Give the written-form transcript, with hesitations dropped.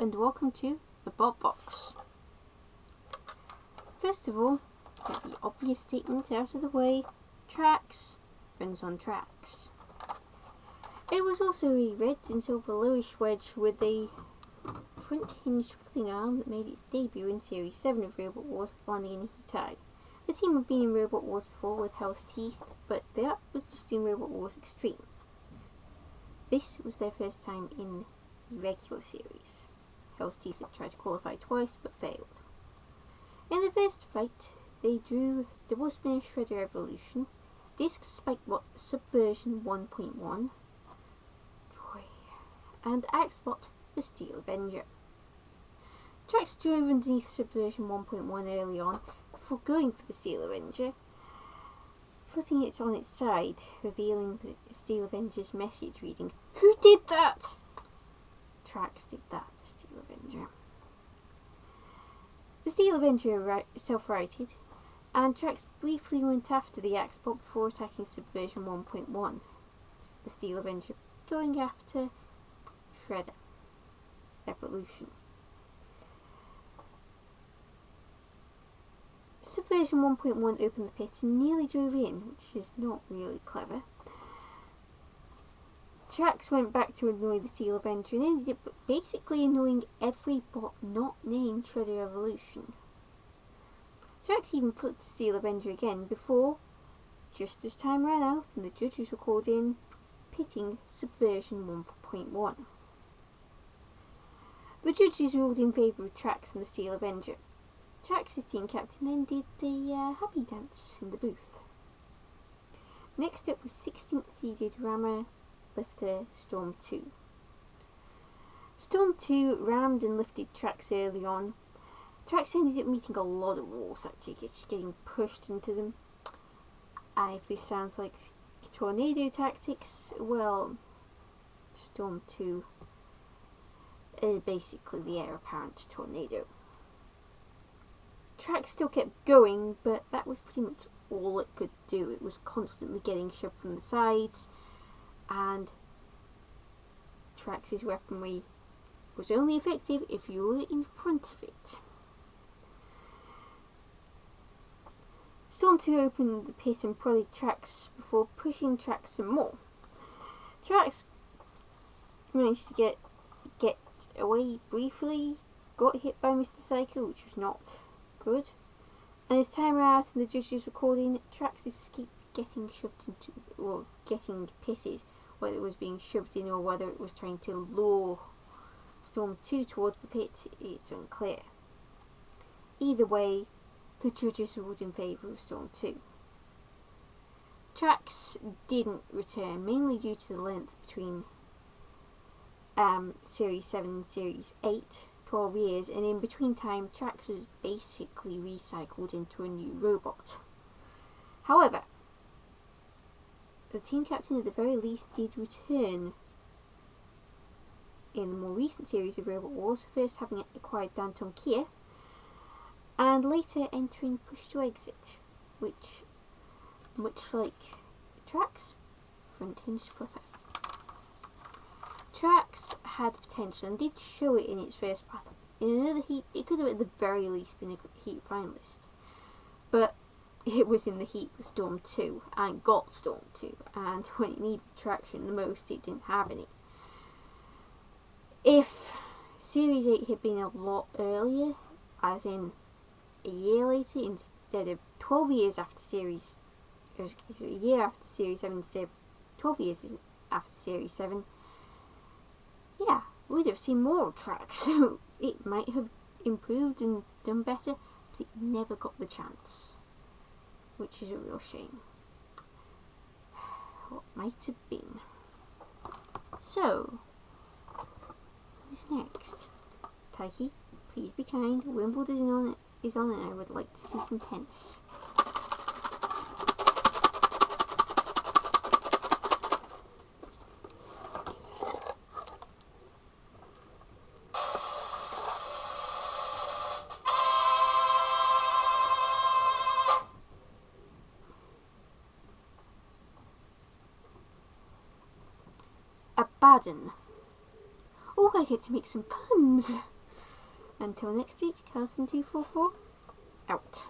and welcome to the Bot Box. First of all, get the obvious statement out of the way: Trax runs on Trax. It was also a red and silver lowish wedge with a front hinged flipping arm that made its debut in Series 7 of Robot Wars, landing in Heat Eye. The team had been in Robot Wars before with Hell's Teeth, but that was just in Robot Wars Extreme. This was their first time in the regular series. Hell's Teeth had tried to qualify twice but failed. In the first fight, they drew the Waspinner Shredder Evolution, Disc Spikebot Subversion 1.1, and Axebot the Steel Avenger. Trax drove underneath Subversion 1.1 early on before going for the Steel Avenger, flipping it on its side, revealing the Steel Avenger's message reading, "Who did that?" Trax did that, the Steel Avenger. The Steel Avenger self-righted, and Trax briefly went after the Axebot before attacking Subversion 1.1, the Steel Avenger going after Shredder Evolution. Subversion 1.1 opened the pit and nearly drove in, which is not really clever. Trax went back to annoy the Steel Avenger and ended up basically annoying every bot not named Shredder Evolution. Trax even flipped the Steel Avenger again before, just as time ran out and the judges were called in, pitting Subversion 1.1. The judges ruled in favour of Trax and the Steel Avenger. Trax's team captain then did the happy dance in the booth. Next up was 16th seeded Rammer Lifter Storm 2. Storm 2 rammed and lifted Trax early on. Trax ended up meeting a lot of walls, actually, just getting pushed into them. And if this sounds like tornado tactics, well, Storm 2 is basically the heir apparent to Tornado. Trax still kept going, but that was pretty much all it could do. It was constantly getting shoved from the sides, and Trax's weaponry was only effective if you were in front of it. Storm 2 opened the pit and prodded Trax before pushing Trax some more. Trax managed to get away briefly, got hit by Mr. Psycho, which was not good, and as time ran out and the judges were called in, Trax escaped getting shoved into, or getting pitted, whether it was being shoved in or whether it was trying to lure Storm 2 towards the pit, it's unclear. Either way, the judges ruled in favour of Storm 2. Trax didn't return, mainly due to the length between Series 7 and Series 8, 12 years, and in between time, Trax was basically recycled into a new robot. However, the team captain at the very least did return in the more recent series of Robot Wars, first having acquired Danton Kia, and later entering Push to Exit, which, much like Trax, front hinged flipper. Trax had potential and did show it in its first battle. In another heat, it could have at the very least been a heat finalist, but it was in the heat with Storm 2 and got Storm 2, and when it needed traction the most, it didn't have any. If Series 8 had been a lot earlier, as in a year later instead of 12 years after Series, a year after Series 7, 12 years after Series 7, yeah, we'd have seen more of Trax, so it might have improved and done better, but it never got the chance, which is a real shame. What might have been. So, who's next? Taiki, please be kind. Wimbledon is on and I would like to see some tennis. Abaddon. Oh, I get to make some puns. Until next week, Carlson244, out.